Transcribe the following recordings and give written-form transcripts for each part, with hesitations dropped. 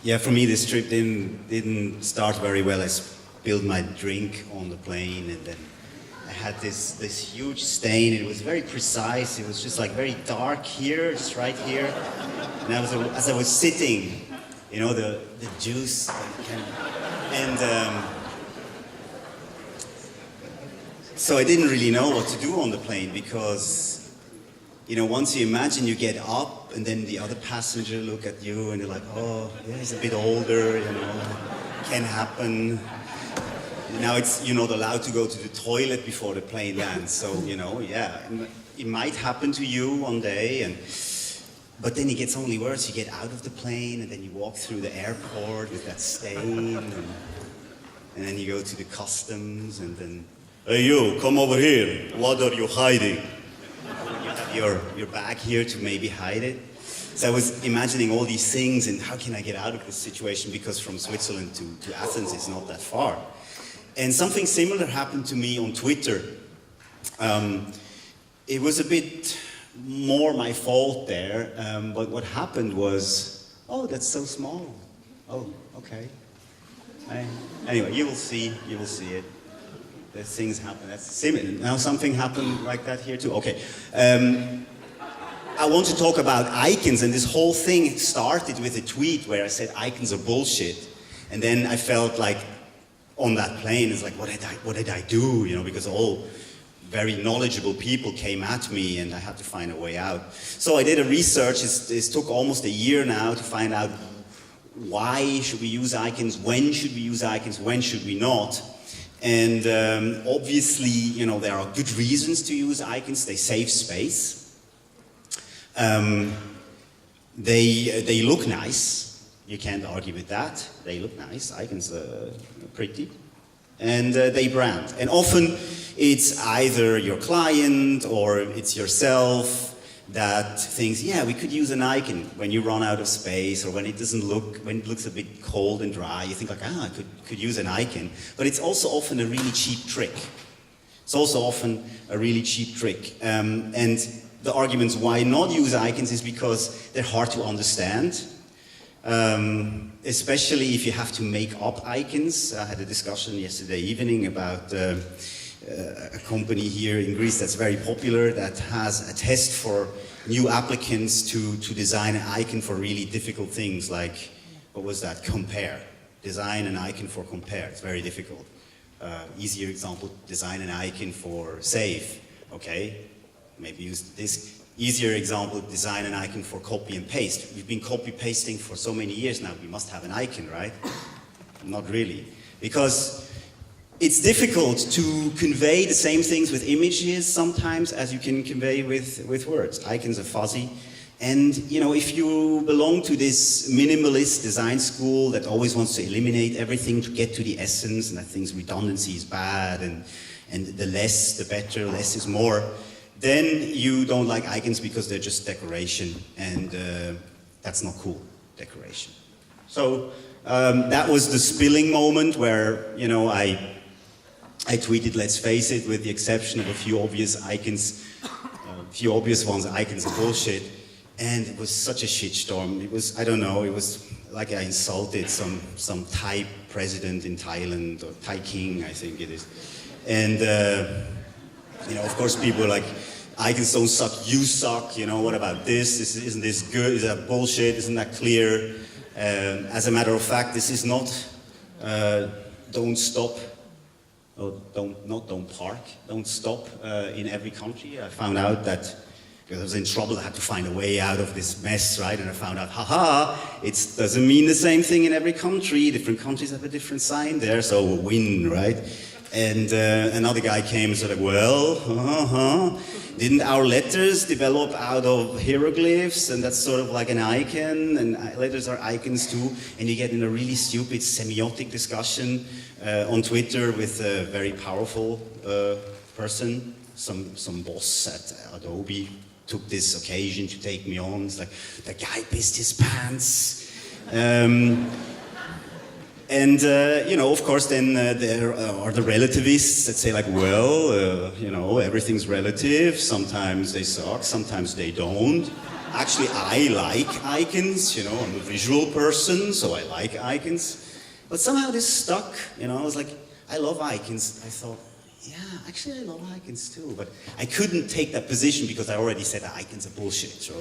Yeah, for me this trip didn't start very well. I spilled my drink on the plane, and then I had this huge stain. It was very precise. It was just like very dark here, just right here. And as I was sitting, you know, the juice and so I didn't really know what to do on the plane, because, you know, once you imagine you get up and then the other passenger look at you and you're like, oh, yeah, he's a bit older, you know, can happen. Now you're not allowed to go to the toilet before the plane lands, so, you know, yeah, it might happen to you one day, but then it gets only worse. You get out of the plane and then you walk through the airport with that stain, and then you go to the customs, and then, hey you, come over here, what are you hiding? You have your bag here to maybe hide it. So I was imagining all these things, and how can I get out of this situation, because from Switzerland to Athens is not that far. And something similar happened to me on Twitter. It was a bit more my fault there, but what happened was, oh, that's so small. Oh, okay. Anyway, you will see it. There's things happen. That's similar. Now something happened like that here too. Okay. I want to talk about icons, and this whole thing started with a tweet where I said icons are bullshit, and then I felt like on that plane, it's like, what did I do? You know, because all very knowledgeable people came at me, and I had to find a way out. So I did a research. It took almost a year now to find out why should we use icons, when should we use icons, when should we not. And obviously, you know, there are good reasons to use icons. They save space. They look nice. You can't argue with that. They look nice. Icons are pretty. And they brand. And often it's either your client or it's yourself that thinks, yeah, we could use an icon when you run out of space, or when it looks a bit cold and dry. You think like, I could use an icon. But it's also often a really cheap trick. And the arguments why not use icons is because they're hard to understand. Especially if you have to make up icons. I had a discussion yesterday evening about a company here in Greece that's very popular, that has a test for new applicants to design an icon for really difficult things, like, what was that, compare. Design an icon for compare. It's very difficult. Easier example, design an icon for save. Okay, maybe use this. Easier example, design an icon for copy and paste. We've been copy pasting for so many years now, we must have an icon, right? Not really. Because it's difficult to convey the same things with images sometimes as you can convey with words. Icons are fuzzy. And, you know, if you belong to this minimalist design school that always wants to eliminate everything to get to the essence, and that thinks redundancy is bad, and the less, the better, less is more, then you don't like icons because they're just decoration, and that's not cool, decoration. So that was the spilling moment where, you know, I tweeted, let's face it, with the exception of a few obvious icons, icons are bullshit. And it was such a shitstorm. It was, I don't know, it was like I insulted some Thai president in Thailand, or Thai king, I think it is. And, you know, of course people are like, icons don't suck, you suck, you know, what about this? Isn't this good? Is that bullshit? Isn't that clear? As a matter of fact, this is not don't stop, or don't park, don't stop in every country. I found out that, because I was in trouble, I had to find a way out of this mess, right? And I found out, it doesn't mean the same thing in every country. Different countries have a different sign there, so a win, right? And another guy came and said, like, well, didn't our letters develop out of hieroglyphs? And that's sort of like an icon, and letters are icons too. And you get in a really stupid semiotic discussion on Twitter with a very powerful person, some boss at Adobe. Took this occasion to take me on. It's like, the guy pissed his pants. You know, of course, then there are the relativists that say like, well, you know, everything's relative. Sometimes they suck, sometimes they don't. Actually, I like icons, you know, I'm a visual person, so I like icons. But somehow this stuck, you know, I was like, I love icons. I thought, yeah, actually I love icons too, but I couldn't take that position because I already said that icons are bullshit. So,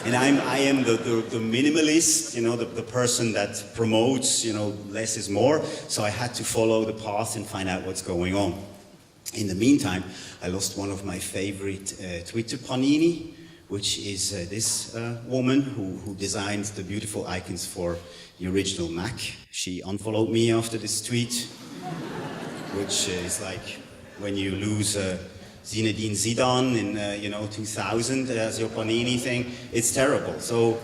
and I am the minimalist, you know, the person that promotes, you know, less is more. So I had to follow the path and find out what's going on. In the meantime, I lost one of my favorite Twitter panini, which is this woman who designed the beautiful icons for the original Mac. She unfollowed me after this tweet, which is like when you lose Zinedine Zidane in you know 2000 as your Panini thing. It's terrible. So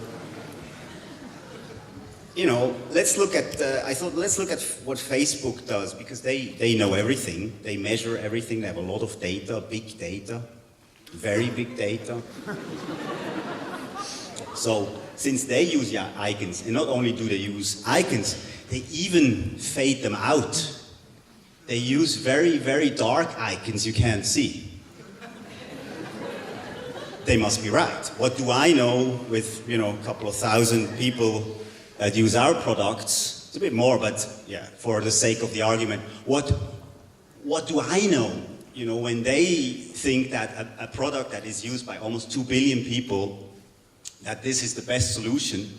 you know, let's look at. I thought let's look at what Facebook does, because they know everything. They measure everything. They have a lot of data, big data, very big data. So since they use icons, and not only do they use icons, they even fade them out. They use very, very dark icons you can't see. They must be right. What do I know with, you know, a couple of thousand people that use our products? It's a bit more, but yeah, for the sake of the argument, what do I know? You know, when they think that a product that is used by almost 2 billion people, that this is the best solution,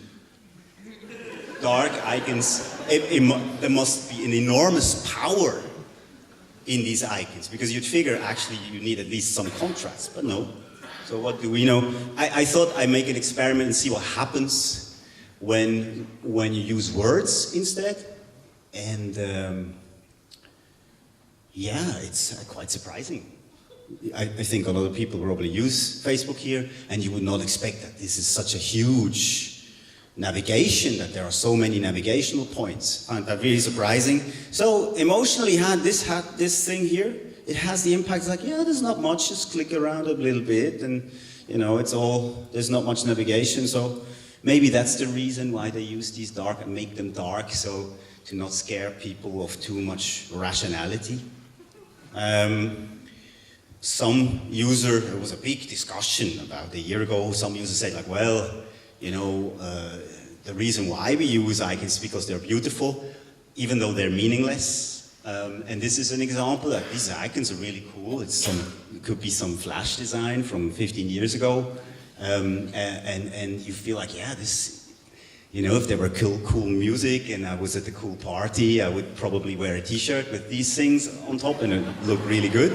dark icons, there must be an enormous power in these icons, because you'd figure actually you need at least some contrast, but no. So what do we know? I thought I'd make an experiment and see what happens when you use words instead, and yeah, it's quite surprising. I think a lot of people probably use Facebook here, and you would not expect that this is such a huge navigation, that there are so many navigational points. I find that really surprising. So emotionally, this thing here, it has the impact like, yeah, there's not much, just click around a little bit, and you know, there's not much navigation. So maybe that's the reason why they use these dark and make them dark, so to not scare people of too much rationality. Some user, there was a big discussion about a year ago, some users said like, well, you know, the reason why we use icons is because they're beautiful, even though they're meaningless. And this is an example that these icons are really cool. It could be some Flash design from 15 years ago. And you feel like, yeah, this, you know, if there were cool music and I was at a cool party, I would probably wear a t-shirt with these things on top and it would look really good.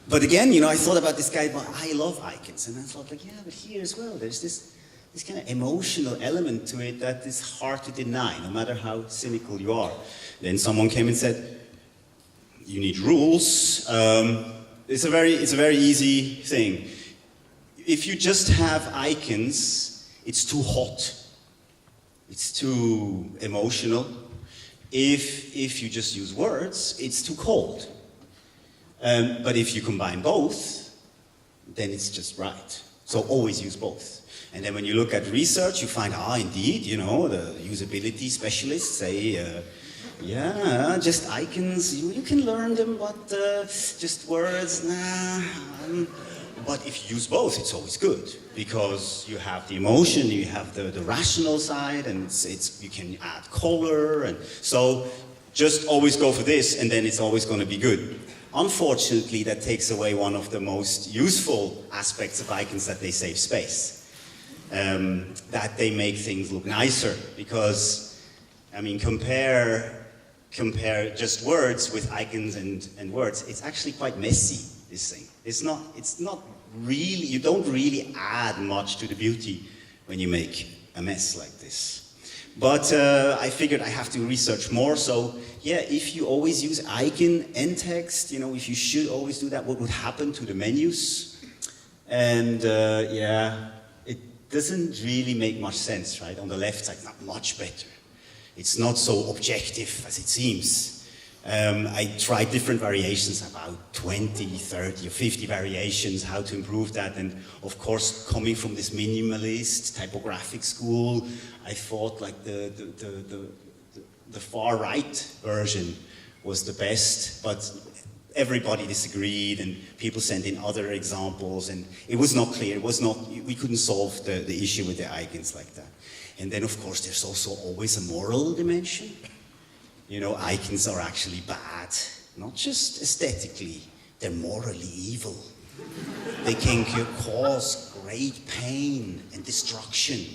But again, you know, I thought about this guy, well, I love icons, and I thought like, yeah, but here as well, there's this kind of emotional element to it that is hard to deny, no matter how cynical you are. Then someone came and said, you need rules. It's a very easy thing. If you just have icons, it's too hot. It's too emotional. If you just use words, it's too cold. But if you combine both, then it's just right. So always use both. And then when you look at research, you find, indeed, you know, the usability specialists say, yeah, just icons, you can learn them, but just words, nah. But if you use both, it's always good, because you have the emotion, you have the rational side, and you can add color, and so just always go for this, and then it's always going to be good. Unfortunately, that takes away one of the most useful aspects of icons, that they save space, that they make things look nicer, because, I mean, compare just words with icons and words, it's actually quite messy, this thing. It's not really, you don't really add much to the beauty when you make a mess like this. But I figured I have to research more, so yeah, if you always use icon and text, you know, if you should always do that, what would happen to the menus? And yeah, it doesn't really make much sense, right? On the left side, not much better. It's not so objective as it seems. I tried different variations, about 20, 30 or 50 variations, how to improve that. And of course, coming from this minimalist typographic school, I thought like the far right version was the best. But everybody disagreed, and people sent in other examples, and it was not clear. It was not. We couldn't solve the issue with the icons like that. And then, of course, there's also always a moral dimension. You know, icons are actually bad, not just aesthetically. They're morally evil. They can cause great pain and destruction.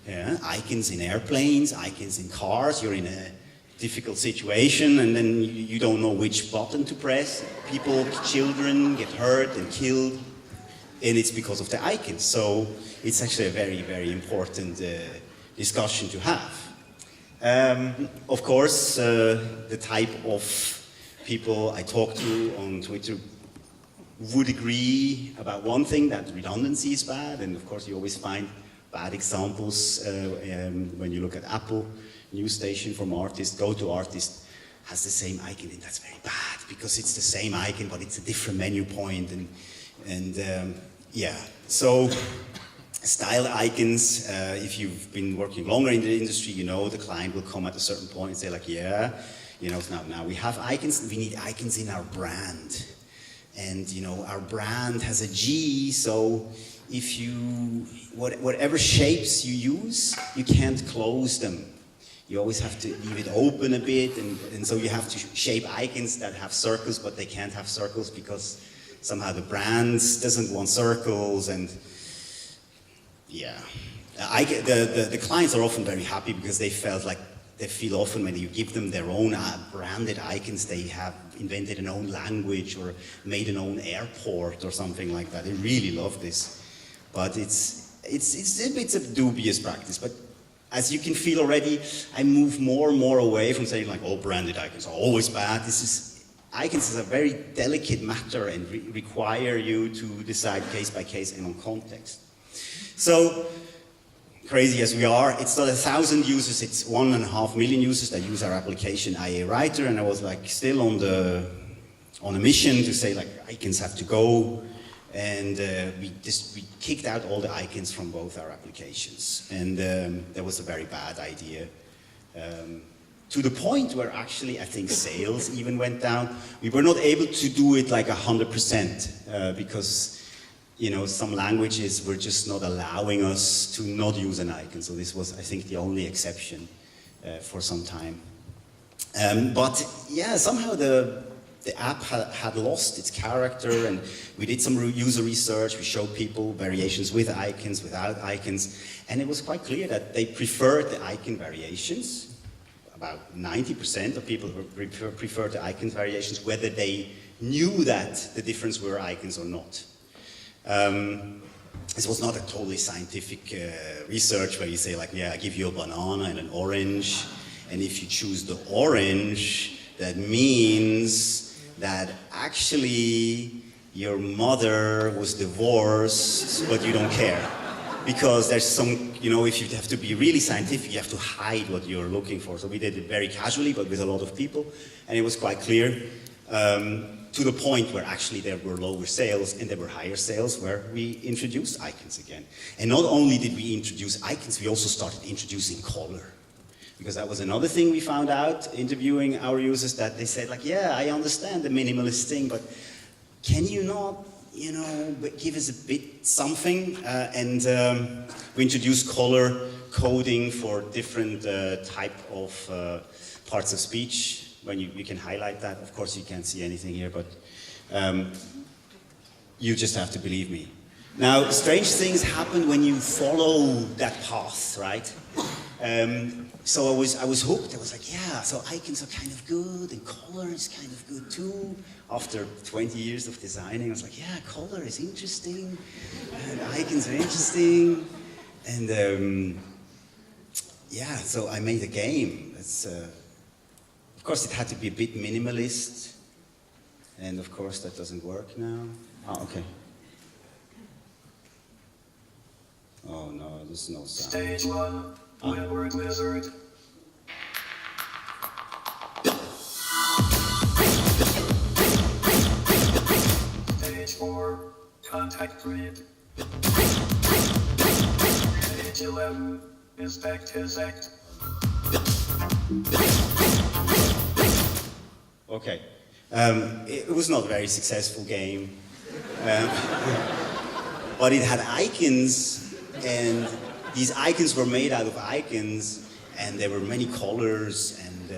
Yeah? Icons in airplanes, icons in cars. You're in a difficult situation, and then you don't know which button to press. People, children get hurt and killed, and it's because of the icons. So it's actually a very, very important discussion to have. Of course, the type of people I talk to on Twitter would agree about one thing, that redundancy is bad, and of course you always find bad examples when you look at Apple news station from artist, go to artist, has the same icon, and that's very bad because it's the same icon but it's a different menu point, and yeah. So style icons, if you've been working longer in the industry, you know the client will come at a certain point and say like, yeah, you know, now we have icons, we need icons in our brand. And you know, our brand has a G, so if you, whatever shapes you use, you can't close them. You always have to leave it open a bit, and so you have to shape icons that have circles, but they can't have circles because somehow the brand doesn't want circles, and yeah. The clients are often very happy because they feel often when you give them their own branded icons, they have invented an own language or made an own airport or something like that. They really love this. But it's a bit of dubious practice. But as you can feel already, I move more and more away from saying like, all branded icons are always bad. Icons is a very delicate matter and require you to decide case by case and on context. So, crazy as we are, it's not 1,000 users, it's 1.5 million users that use our application IA Writer, and I was like still on a mission to say like icons have to go, and we kicked out all the icons from both our applications, and that was a very bad idea. To the point where actually I think sales even went down. We were not able to do it like 100% because you know, some languages were just not allowing us to not use an icon. So this was, I think, the only exception for some time. But yeah, somehow the app had lost its character, and we did some user research. We showed people variations with icons, without icons, and it was quite clear that they preferred the icon variations. About 90% of people preferred the icon variations, whether they knew that the difference were icons or not. This was not a totally scientific research where you say like, yeah, I give you a banana and an orange, and if you choose the orange, that means that actually your mother was divorced, but you don't care. Because there's some, you know, if you have to be really scientific, you have to hide what you're looking for. So we did it very casually, but with a lot of people, and it was quite clear. To the point where actually there were lower sales and there were higher sales where we introduced icons again. And not only did we introduce icons, we also started introducing color. Because that was another thing we found out interviewing our users, that they said like, yeah, I understand the minimalist thing, but can you not, you know, give us a bit something? We introduced color coding for different type of parts of speech. When you can highlight that. Of course you can't see anything here, but you just have to believe me. Now, strange things happen when you follow that path, right? So I was hooked. I was like, yeah, so icons are kind of good, and color is kind of good too. After 20 years of designing, I was like, yeah, color is interesting, and icons are interesting. And yeah, so I made a game. Of course, it had to be a bit minimalist, and of course that doesn't work now. Oh, okay. Oh no, there's no sound. Stage 1, Word Wizard. Stage 4, Contact Grid. Stage 11, Inspect His Act. Okay, It was not a very successful game. Um, but it had icons, and these icons were made out of icons, and there were many colors, and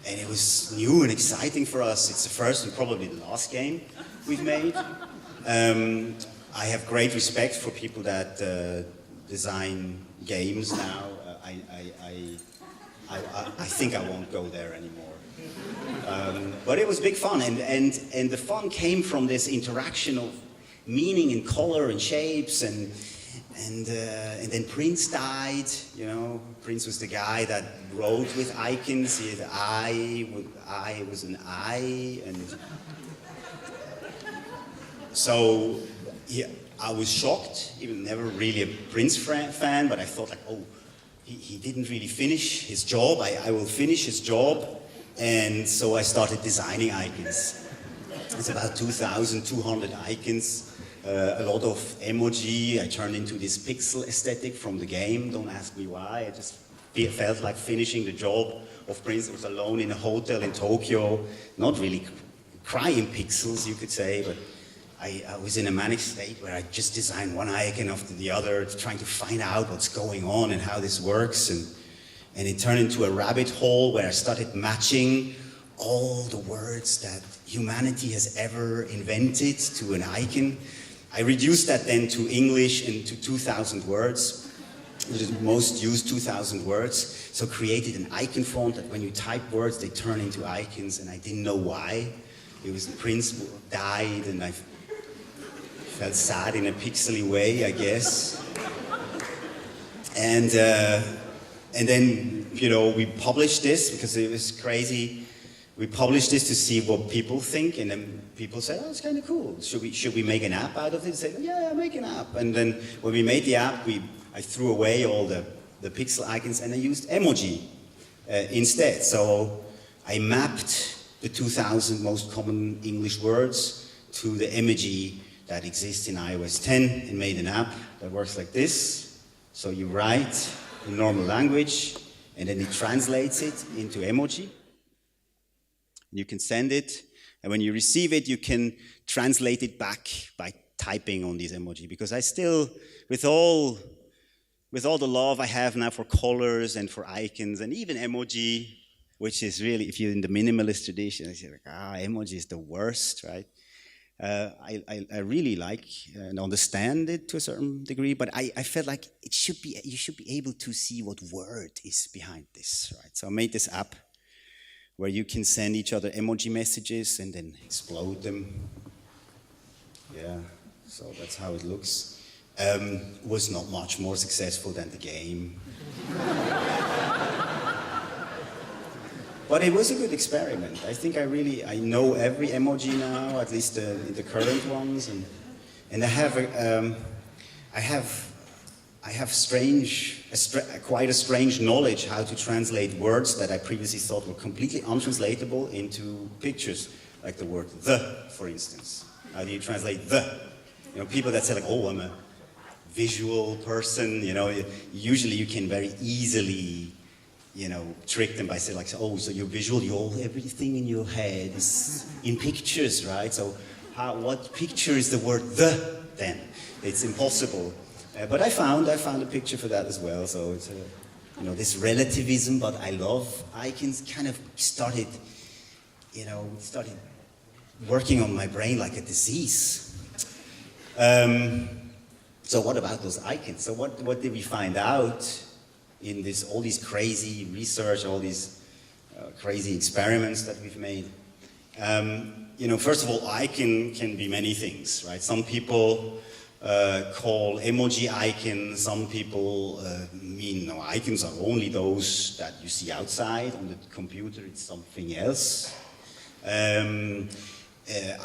it was new and exciting for us. It's the first and probably the last game we've made. I have great respect for people that design games now. I think I won't go there anymore. But it was big fun, and the fun came from this interaction of meaning and color and shapes, and then Prince died. You know, Prince was the guy that wrote with icons. He had I was an I, and so yeah, I was shocked. Even never really a Prince fan, but I thought like, oh, he didn't really finish his job. I will finish his job. And so I started designing icons. It's about 2,200 icons, a lot of emoji. I turned into this pixel aesthetic from the game. Don't ask me why. I just felt like finishing the job of Prince. I was alone in a hotel in Tokyo, not really crying pixels, you could say, but I was in a manic state where I just designed one icon after the other, trying to find out what's going on and how this works. And it turned into a rabbit hole where I started matching all the words that humanity has ever invented to an icon. I reduced that then to English into 2,000 words, which is the most used 2,000 words. So created an icon font that when you type words, they turn into icons, and I didn't know why. It was the Prince who died, and I felt sad in a pixely way, I guess. And then, you know, we published this because it was crazy. We published this to see what people think, and then people said, oh, it's kind of cool. Should we make an app out of it? Say, yeah, make an app. And then when we made the app, I threw away all the pixel icons, and I used emoji instead. So I mapped the 2,000 most common English words to the emoji that exists in iOS 10 and made an app that works like this. So you write in normal language, and then it translates it into emoji. You can send it, and when you receive it, you can translate it back by typing on these emoji. Because I still, with all the love I have now for colors and for icons and even emoji, which is really, if you're in the minimalist tradition, I say like, emoji is the worst, right? I really like and understand it to a certain degree, but I felt like you should be able to see what word is behind this, right? So I made this app where you can send each other emoji messages and then explode them. Yeah, so that's how it looks. Was not much more successful than the game. But it was a good experiment. I think I know every emoji now, at least the current ones, and I have quite a strange knowledge how to translate words that I previously thought were completely untranslatable into pictures, like the word "the," for instance. How do you translate "the"? You know, people that say like, "Oh, I'm a visual person," you know, usually you can very easily, you know, trick them by saying like, oh, so you're visual, everything in your head is in pictures, right? So what picture is the word "the" then? It's impossible. But I found a picture for that as well. So it's you know, this relativism, but I love icons, kind of started working on my brain like a disease. So what about those icons? So what did we find out in all these crazy research, all these crazy experiments that we've made? You know, first of all, icon can be many things, right? Some people call emoji icons. Some people mean no, icons are only those that you see outside. On the computer, it's something else.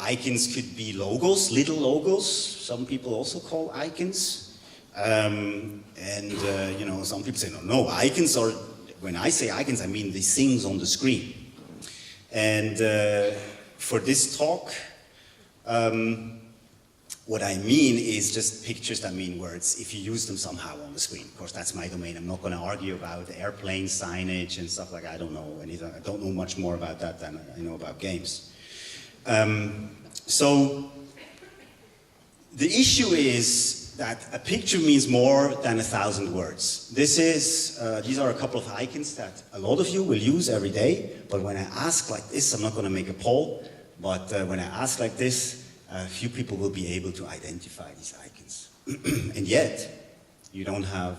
Icons could be logos, little logos. Some people also call icons. You know, some people say, no, icons are, when I say icons, I mean these things on the screen. And for this talk, what I mean is just pictures that mean words, if you use them somehow on the screen. Of course, that's my domain. I'm not going to argue about airplane signage and stuff like that. I don't know anything. I don't know much more about that than I know about games. So the issue is that a picture means more than 1,000 words. These are a couple of icons that a lot of you will use every day, but when I ask like this, I'm not going to make a poll, but when I ask like this, a few people will be able to identify these icons. And yet, you don't have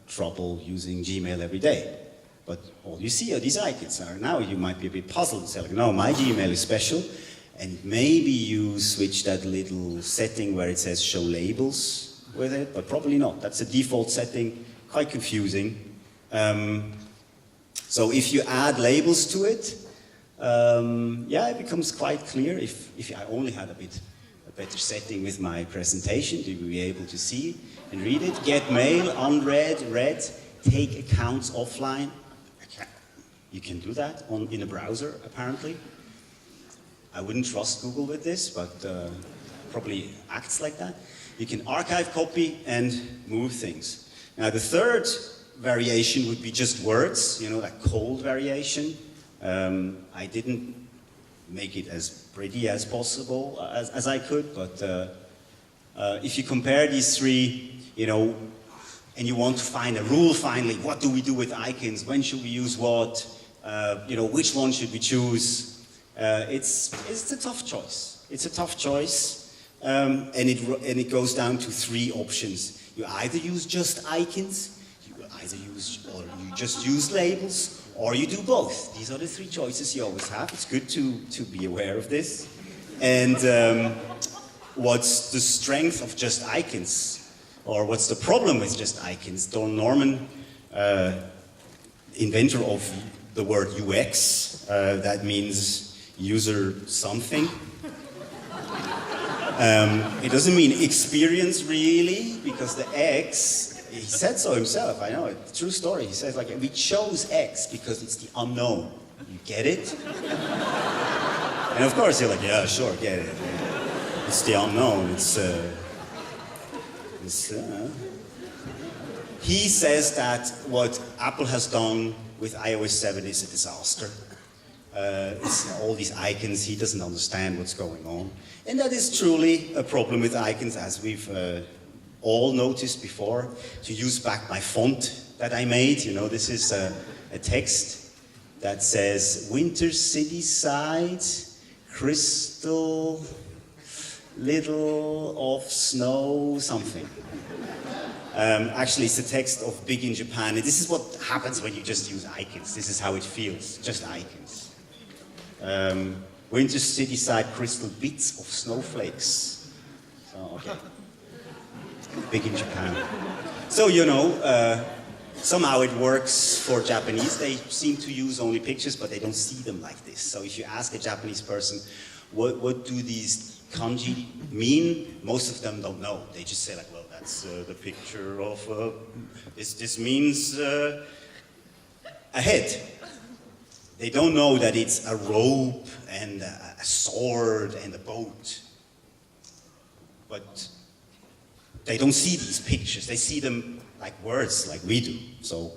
trouble using Gmail every day. But all you see are these icons. Now you might be a bit puzzled and say, like, no, my Gmail is special. And maybe you switch that little setting where it says show labels with it, but probably not. That's a default setting, quite confusing. So if you add labels to it, yeah, it becomes quite clear. If I only had a better setting with my presentation, you will be able to see and read it. Get mail, unread, read, take accounts offline. You can do that in a browser, apparently. I wouldn't trust Google with this, but probably acts like that. You can archive, copy, and move things. Now, the third variation would be just words, you know, that cold variation. I didn't make it as pretty as possible as I could, but if you compare these three, you know, and you want to find a rule finally, what do we do with icons? When should we use what? You know, which one should we choose? It's a tough choice. It's a tough choice, and it goes down to three options. You either use just icons, you just use labels, or you do both. These are the three choices you always have. It's good to be aware of this. And what's the strength of just icons, or what's the problem with just icons? Don Norman, inventor of the word UX, that means user something. It doesn't mean experience really, because the X, he said so himself, I know, it's a true story. He says, like, we chose X because it's the unknown. You get it? And of course you're like, yeah, sure, get it. It's the unknown, He says that what Apple has done with iOS 7 is a disaster. It's all these icons, he doesn't understand what's going on. And that is truly a problem with icons, as we've all noticed before. To use back my font that I made, you know, this is a text that says, winter city side, crystal, little of snow, something. Actually, it's the text of Big in Japan. And this is what happens when you just use icons. This is how it feels, just icons. Winter city side, crystal bits of snowflakes. So, okay. Big in Japan. So, you know, somehow it works for Japanese. They seem to use only pictures, but they don't see them like this. So if you ask a Japanese person, what do these kanji mean? Most of them don't know. They just say like, well, that's the picture of, this means a head. They don't know that it's a rope and a sword and a boat. But they don't see these pictures. They see them like words, like we do. So,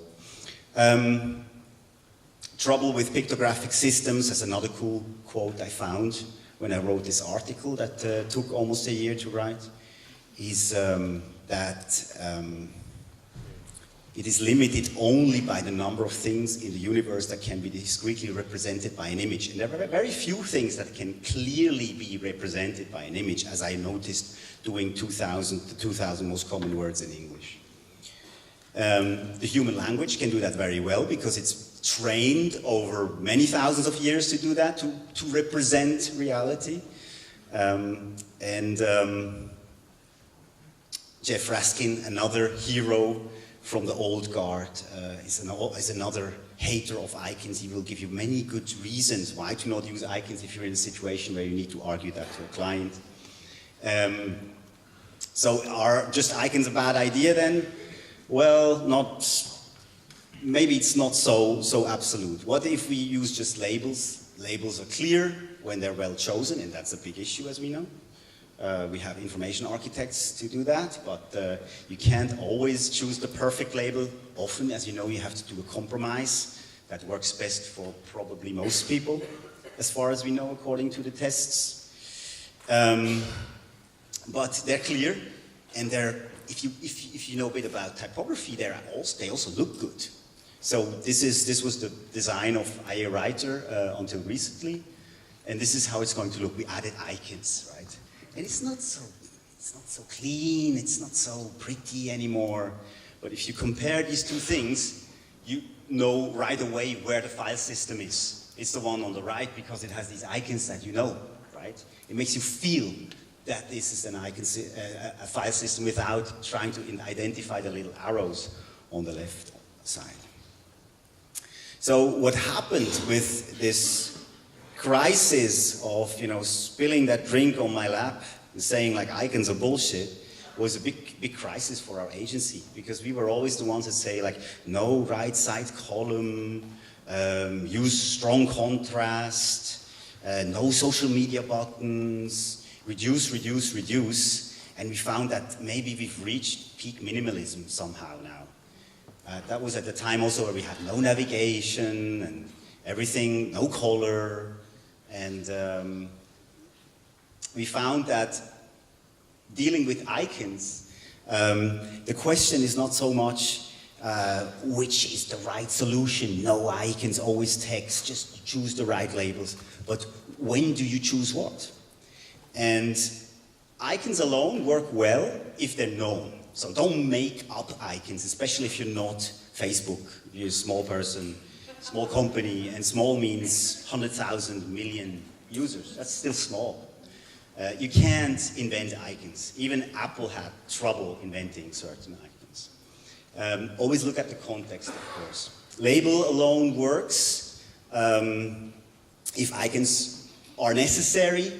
trouble with pictographic systems is another cool quote I found when I wrote this article that took almost a year to write, is that it is limited only by the number of things in the universe that can be discretely represented by an image. And there are very few things that can clearly be represented by an image, as I noticed doing the 2,000 most common words in English. The human language can do that very well because it's trained over many thousands of years to do that, to represent reality. Jeff Raskin, another hero from the old guard, is another hater of icons. He will give you many good reasons why to not use icons if you're in a situation where you need to argue that to a client. So are just icons a bad idea then? Well, maybe it's not so absolute. What if we use just labels? Labels are clear when they're well chosen, and that's a big issue, as we know. We have information architects to do that, but you can't always choose the perfect label. Often, as you know, you have to do a compromise that works best for probably most people. as far as we know, according to the tests. But they're clear, and if you know a bit about typography, they also look good. So this was the design of IA Writer until recently, and this is how it's going to look. We added icons, right? And it's not so clean, it's not so pretty anymore. But if you compare these two things, you know right away where the file system is. It's the one on the right because it has these icons that you know, right? It makes you feel that this is a file system without trying to identify the little arrows on the left side. So what happened with this crisis of, spilling that drink on my lap and saying like icons are bullshit was a big crisis for our agency, because we were always the ones that say like, no right side column, use strong contrast, no social media buttons, reduce, reduce, reduce, and we found that maybe we've reached peak minimalism somehow now. That was at the time also where we had no navigation and everything, no color, and we found that dealing with icons, the question is not so much which is the right solution, no icons, always text, just choose the right labels, but when do you choose what? And icons alone work well if they're known. So don't make up icons, especially if you're not Facebook. You're a small person, small company, and small means 100,000 million users. That's still small. You can't invent icons. Even Apple had trouble inventing certain icons. Always look at the context, of course. Label alone works if icons are necessary,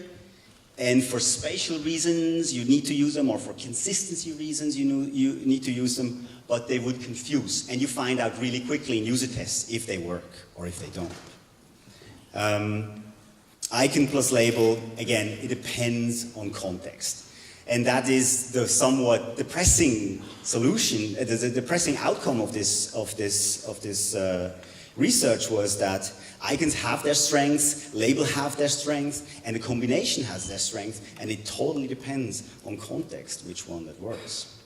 and for spatial reasons you need to use them, or for consistency reasons you need to use them, but they would confuse, and you find out really quickly in user tests if they work or if they don't. Icon plus label, again, it depends on context. And that is the somewhat depressing solution, the depressing outcome of this research was that icons have their strengths, label have their strengths, and the combination has their strengths, and it totally depends on context which one that works.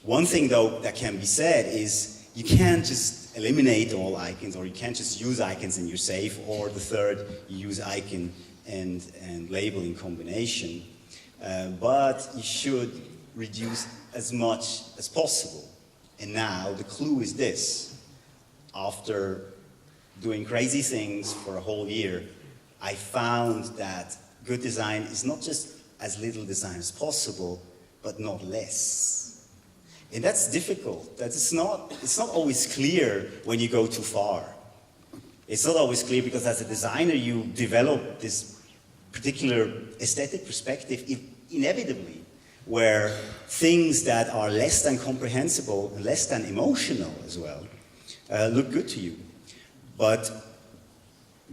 One thing though that can be said is you can't just eliminate all icons, or you can't just use icons and you're safe, or the third, you use icon and label in combination. But you should reduce as much as possible. And now the clue is this. After doing crazy things for a whole year, I found that good design is not just as little design as possible, but not less. And that's difficult. It's not always clear when you go too far. It's not always clear because as a designer you develop this particular aesthetic perspective inevitably, where things that are less than comprehensible and less than emotional as well look good to you. But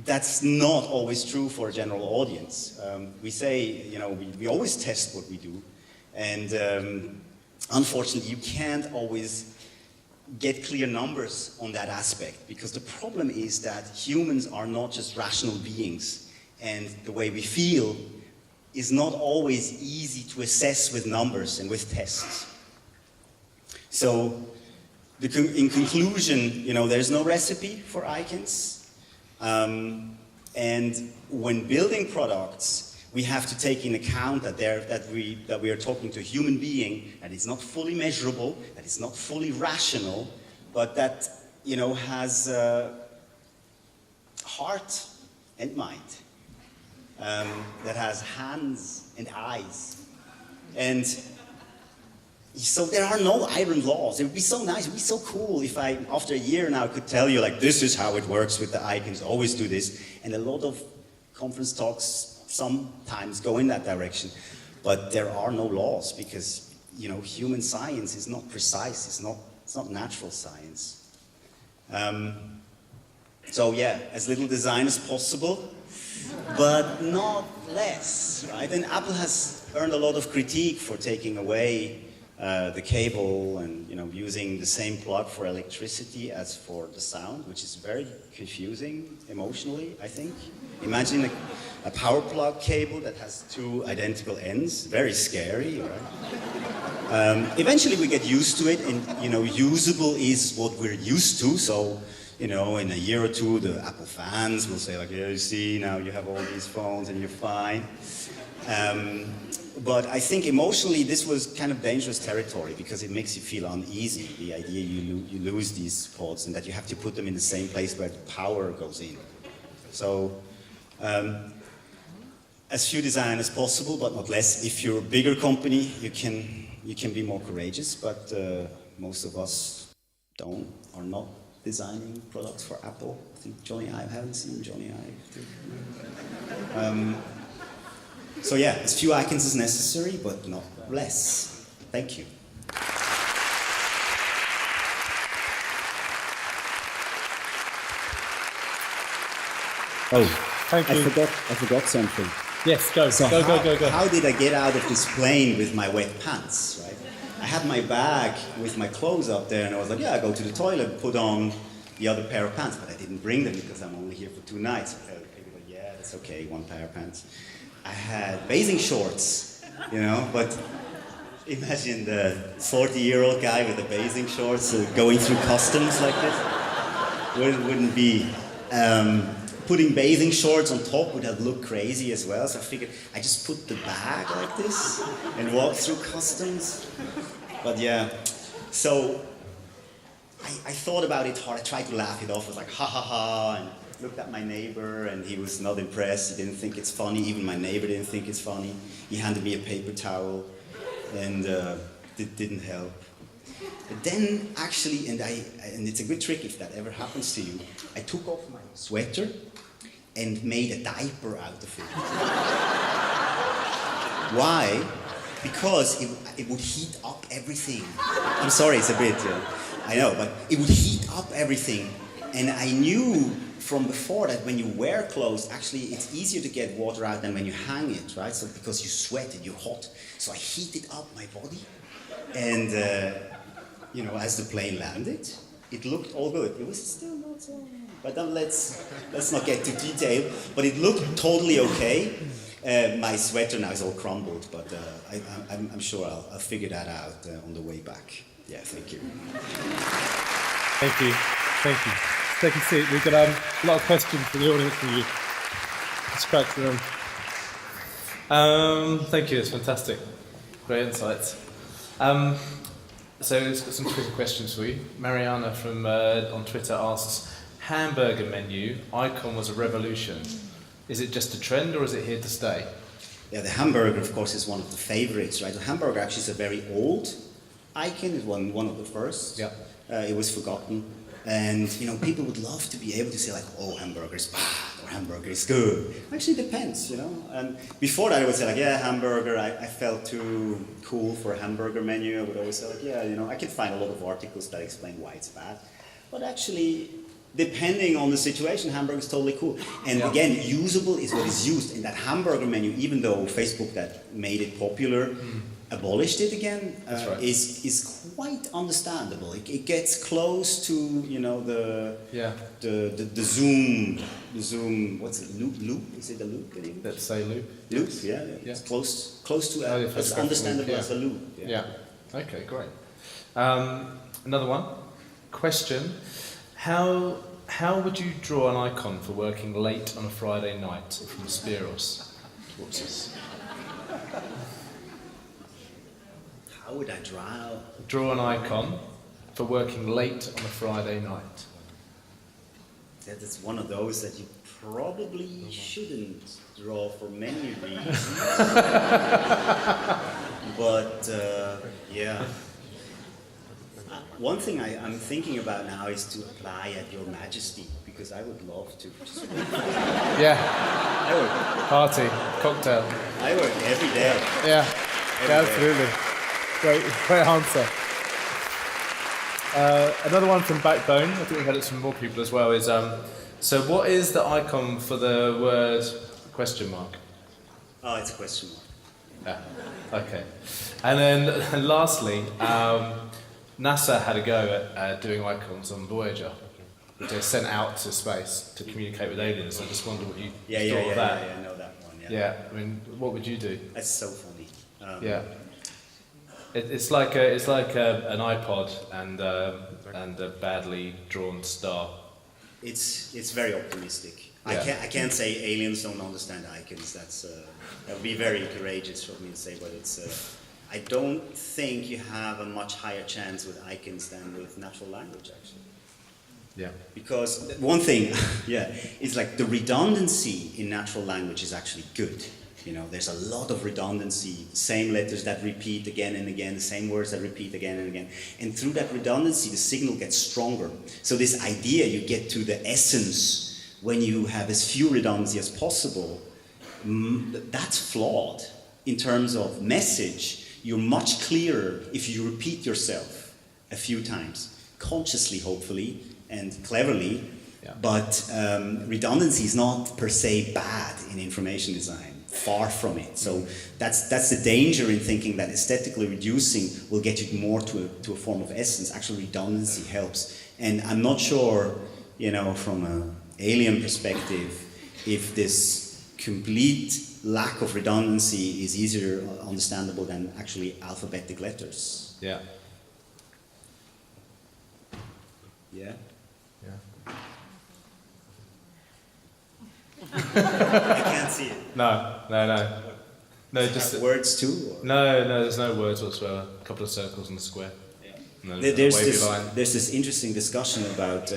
that's not always true for a general audience. We say, we always test what we do, and unfortunately you can't always get clear numbers on that aspect, because the problem is that humans are not just rational beings, and the way we feel is not always easy to assess with numbers and with tests. So, in conclusion, there's no recipe for icons, and when building products, we have to take in account that we are talking to a human being, that is not fully measurable, that is not fully rational, but that has heart and mind, that has hands and eyes, and so there are no iron laws. It would be so nice, it would be so cool if I, after a year now, could tell you, like, this is how it works with the icons, always do this. And a lot of conference talks sometimes go in that direction. But there are no laws, because, human science is not precise, it's not natural science. So yeah, as little design as possible, but not less, right? And Apple has earned a lot of critique for taking away the cable and using the same plug for electricity as for the sound, which is very confusing emotionally, I think. Imagine a power plug cable that has two identical ends, very scary, right? Eventually we get used to it, and usable is what we're used to, so in a year or two the Apple fans will say like, yeah, you see, now you have all these phones and you're fine. But I think emotionally this was kind of dangerous territory because it makes you feel uneasy, the idea you lose these pods and that you have to put them in the same place where the power goes in. So as few design as possible, but not less. If you're a bigger company, you can be more courageous, but most of us are not designing products for Apple. I think Johnny Ive, I haven't seen Johnny Ive. So yeah, as few icons as necessary, but not less. Thank you. Oh, thank you. I forgot something. Yes, go. So Go. How did I get out of this plane with my wet pants, right? I had my bag with my clothes up there, and I was like, yeah, I go to the toilet, put on the other pair of pants, but I didn't bring them because I'm only here for 2 nights. Okay, but yeah, that's okay, 1 pair of pants. I had bathing shorts, but imagine the 40-year-old guy with the bathing shorts going through customs like this. Wouldn't be. Putting bathing shorts on top would have looked crazy as well, so I figured I just put the bag like this and walk through customs. But yeah, so I thought about it hard. I tried to laugh it off. I was like, ha ha ha, and looked at my neighbor, and he was not impressed. He didn't think it's funny. Even my neighbor didn't think it's funny. He handed me a paper towel, and it didn't help. But then, actually, and it's a good trick if that ever happens to you, I took off my sweater and made a diaper out of it. Why? Because it would heat up everything. I'm sorry, it's a bit, I know, but it would heat up everything. And I knew from before that when you wear clothes, actually it's easier to get water out than when you hang it, right? So because you sweat and you're hot. So I heated up my body, and as the plane landed, it looked all good. It was still not so, but let's not get too detailed. But it looked totally okay. My sweater now is all crumbled, but I'm sure I'll figure that out on the way back. Yeah, thank you. Thank you. Take a seat. We've got a lot of questions from the audience for you. Scratch them. Thank you. It's fantastic. Great insights. So it's got some Twitter questions for you. Mariana from on Twitter asks, hamburger menu icon was a revolution. Is it just a trend or is it here to stay? Yeah, the hamburger, of course, is one of the favorites, right? The hamburger actually is a very old icon. It was one of the first. Yeah. It was forgotten. And, people would love to be able to say like, oh, hamburger is bad or hamburger is good. Actually, it depends, And before that, I would say like, yeah, hamburger, I felt too cool for a hamburger menu. I would always say like, yeah, I can find a lot of articles that explain why it's bad. But actually, depending on the situation, hamburger is totally cool. And again, usable is what is used. In that hamburger menu, even though Facebook that made it popular, abolished it again, right. is quite understandable. It gets close to the Zoom. What's it? Loop? Is it a loop? Let's say loop. Loop. Yeah. It's close to as understandable as a loop. Yeah. Okay, great. Another one. Question: How would you draw an icon for working late on a Friday night from Spiros? What's this? How would I draw an icon for working late on a Friday night? That's one of those that you probably shouldn't draw for many reasons. But yeah. One thing I'm thinking about now is to apply at Your Majesty, because I would love to. Yeah. I work. Party, cocktail. I work every day. Yeah, absolutely. Great answer. Another one from Backbone, I think we've had it from more people as well, is so what is the icon for the word question mark? Oh, it's a question mark. Yeah. Okay. And then lastly, NASA had a go at doing icons on Voyager, which they sent out to space to communicate with aliens. I just wonder what you thought of that. Yeah, I know that one. Yeah. I mean, what would you do? That's so funny. Yeah. It's like an iPod and a badly drawn star. It's very optimistic. Yeah. I can't say aliens don't understand icons. That would be very courageous for me to say, but I don't think you have a much higher chance with icons than with natural language, actually. Yeah. Because one thing, is like the redundancy in natural language is actually good. You know, there's a lot of redundancy, same letters that repeat again and again, the same words that repeat again and again. And through that redundancy, the signal gets stronger. So this idea you get to the essence when you have as few redundancy as possible, that's flawed in terms of message. You're much clearer if you repeat yourself a few times, consciously, hopefully, and cleverly. Yeah. But redundancy is not per se bad in information design. Far from it. So that's the danger in thinking that aesthetically reducing will get you more to a form of essence. Actually, redundancy helps. And I'm not sure, you know, from an alien perspective, if this complete lack of redundancy is easier understandable than actually alphabetic letters. Yeah. Yeah? Yeah. I can't see it. No, just Words too? Or? no. There's no words whatsoever. A couple of circles and a square. Yeah. And a There's wavy this, line. there's this interesting discussion about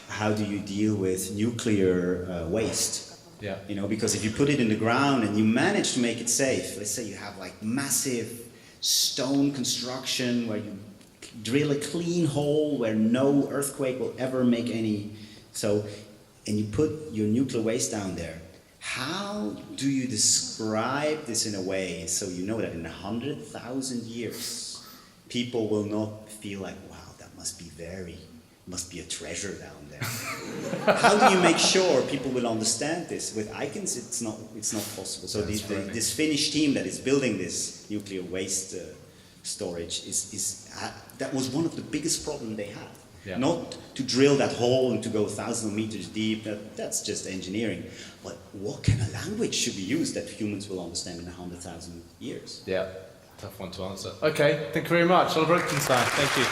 how do you deal with nuclear waste. Yeah. You know, because if you put it in the ground and you manage to make it safe, let's say you have like massive stone construction where you drill a clean hole where no earthquake will ever make any, and you put your nuclear waste down there, how do you describe this in a way so you know that in 100,000 years people will not feel like, wow, that must be a treasure down there. How do you make sure people will understand this? With icons, it's not possible. So this Finnish team that is building this nuclear waste storage that was one of the biggest problems they had. Yeah. Not to drill that hole and to go thousands of meters deep, that's just engineering. But what kind of language should be used that humans will understand in 100,000 years? Yeah. Tough one to answer. Okay, thank you very much. Oliver Reichenstein, thank you.